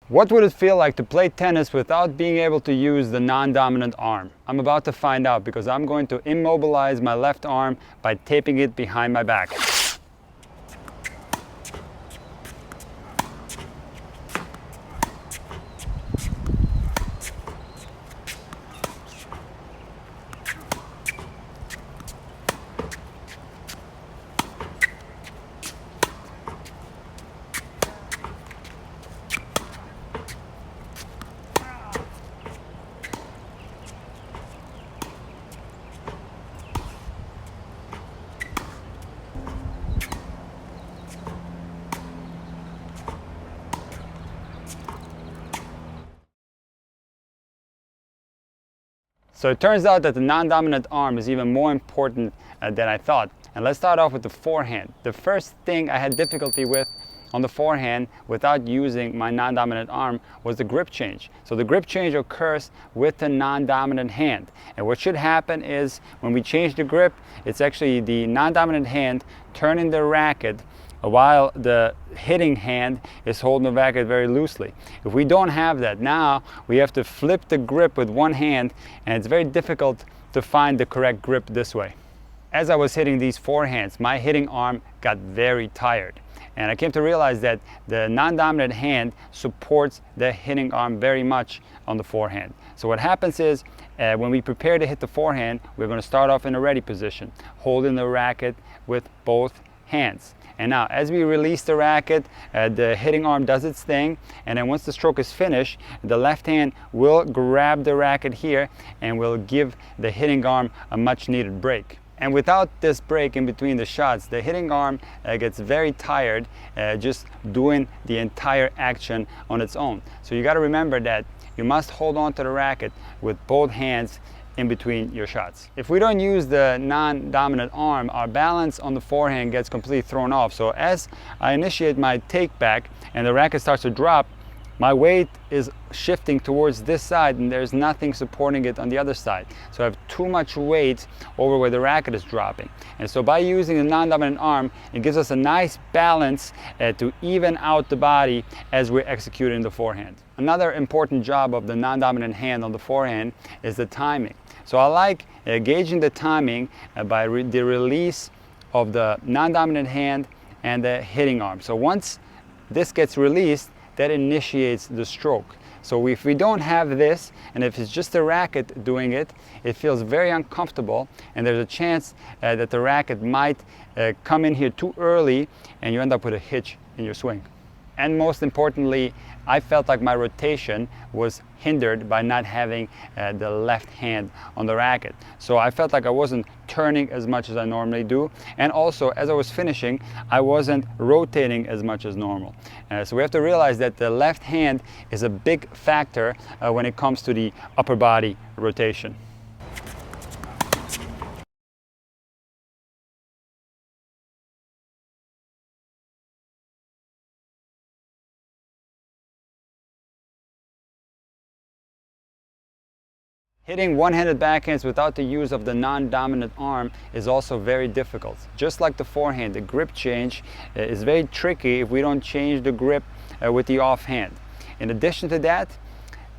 What would it feel like to play tennis without being able to use the non-dominant arm? I'm about to find out because I'm going to immobilize my left arm by taping it behind my back. So it turns out that the non-dominant arm is even more important than I thought. And let's start off with the forehand. The first thing I had difficulty with on the forehand without using my non-dominant arm was the grip change. So the grip change occurs with the non-dominant hand. And what should happen is when we change the grip, it's actually the non-dominant hand turning the racket while the hitting hand is holding the racket very loosely. If we don't have that, now we have to flip the grip with one hand, and it's very difficult to find the correct grip this way. As I was hitting these forehands, my hitting arm got very tired. And I came to realize that the non-dominant hand supports the hitting arm very much on the forehand. So what happens is, when we prepare to hit the forehand, we're going to start off in a ready position, holding the racket with both hands. And now, as we release the racket, the hitting arm does its thing, and then once the stroke is finished, the left hand will grab the racket here and will give the hitting arm a much needed break. And without this break in between the shots, the hitting arm gets very tired just doing the entire action on its own. So you got to remember that you must hold on to the racket with both hands in between your shots. If we don't use the non-dominant arm, our balance on the forehand gets completely thrown off. So as I initiate my take back and the racket starts to drop, my weight is shifting towards this side and there's nothing supporting it on the other side. So I have too much weight over where the racket is dropping. And so by using the non-dominant arm, it gives us a nice balance to even out the body as we're executing the forehand. Another important job of the non-dominant hand on the forehand is the timing. So I like gauging the timing by the release of the non-dominant hand and the hitting arm. So once this gets released, that initiates the stroke. So if we don't have this, and if it's just the racket doing it, it feels very uncomfortable, and there's a chance that the racket might come in here too early and you end up with a hitch in your swing. And most importantly, I felt like my rotation was hindered by not having the left hand on the racket. So I felt like I wasn't turning as much as I normally do. And also, as I was finishing, I wasn't rotating as much as normal. So we have to realize that the left hand is a big factor when it comes to the upper body rotation. Hitting one-handed backhands without the use of the non-dominant arm is also very difficult. Just like the forehand, the grip change is very tricky if we don't change the grip with the offhand. In addition to that,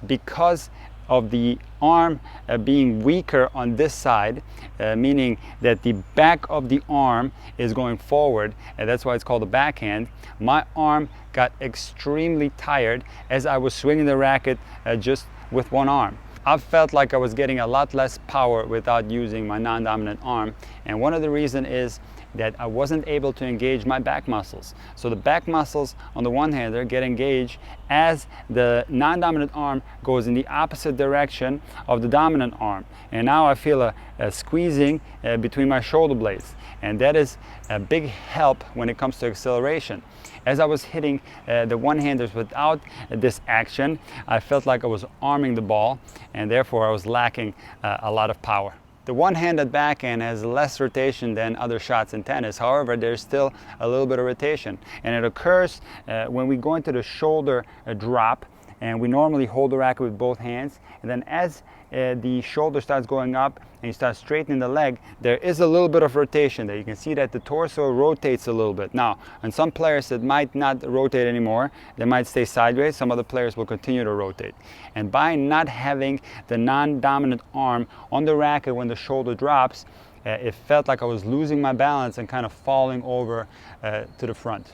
because of the arm being weaker on this side, meaning that the back of the arm is going forward, and that's why it's called a backhand, my arm got extremely tired as I was swinging the racket just with one arm. I felt like I was getting a lot less power without using my non-dominant arm, and one of the reasons is that I wasn't able to engage my back muscles. So the back muscles on the one-hander get engaged as the non-dominant arm goes in the opposite direction of the dominant arm. And now I feel a squeezing between my shoulder blades. And that is a big help when it comes to acceleration. As I was hitting the one-handers without this action, I felt like I was arming the ball, and therefore I was lacking a lot of power. The one-handed backhand has less rotation than other shots in tennis. However, there's still a little bit of rotation, and it occurs when we go into the shoulder drop and we normally hold the racket with both hands, and then as the shoulder starts going up and you start straightening the leg, there is a little bit of rotation there. You can see that the torso rotates a little bit. Now, on some players it might not rotate anymore. They might stay sideways. Some other players will continue to rotate. And by not having the non-dominant arm on the racket when the shoulder drops, it felt like I was losing my balance and kind of falling over to the front.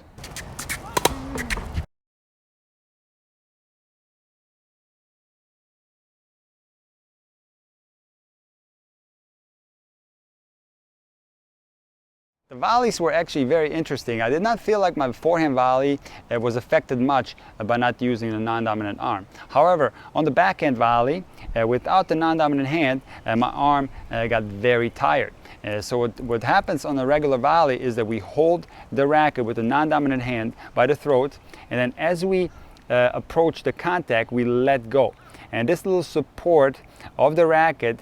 The volleys were actually very interesting. I did not feel like my forehand volley was affected much by not using the non-dominant arm. However, on the backhand volley, without the non-dominant hand, my arm got very tired. So what happens on a regular volley is that we hold the racket with the non-dominant hand by the throat, and then as we approach the contact, we let go. And this little support of the racket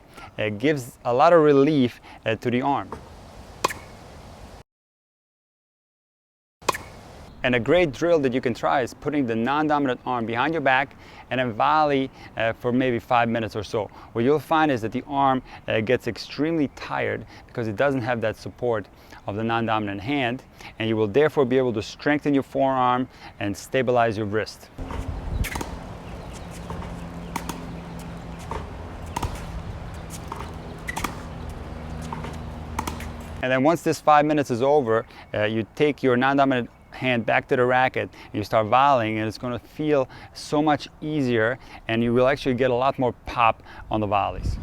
gives a lot of relief to the arm. And a great drill that you can try is putting the non-dominant arm behind your back and then volley for maybe 5 minutes or so. What you'll find is that the arm gets extremely tired because it doesn't have that support of the non-dominant hand, and you will therefore be able to strengthen your forearm and stabilize your wrist. And then once this 5 minutes is over, you take your non-dominant hand back to the racket and you start volleying, and it's going to feel so much easier, and you will actually get a lot more pop on the volleys.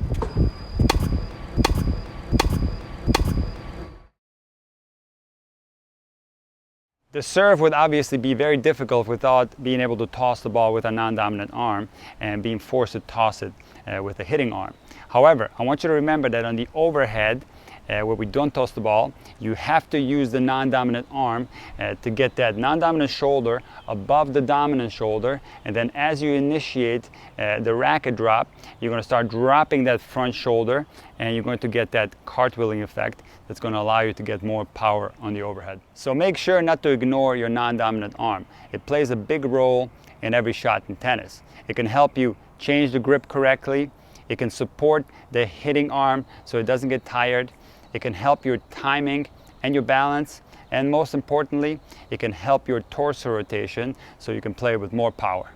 The serve would obviously be very difficult without being able to toss the ball with a non-dominant arm and being forced to toss it with a hitting arm. However, I want you to remember that on the overhead, where we don't toss the ball, you have to use the non-dominant arm to get that non-dominant shoulder above the dominant shoulder, and then as you initiate the racket drop, you're going to start dropping that front shoulder, and you're going to get that cartwheeling effect that's going to allow you to get more power on the overhead. So make sure not to ignore your non-dominant arm. It plays a big role in every shot in tennis. It can help you change the grip correctly. It can support the hitting arm so it doesn't get tired. It can help your timing and your balance, and most importantly, it can help your torso rotation so you can play with more power.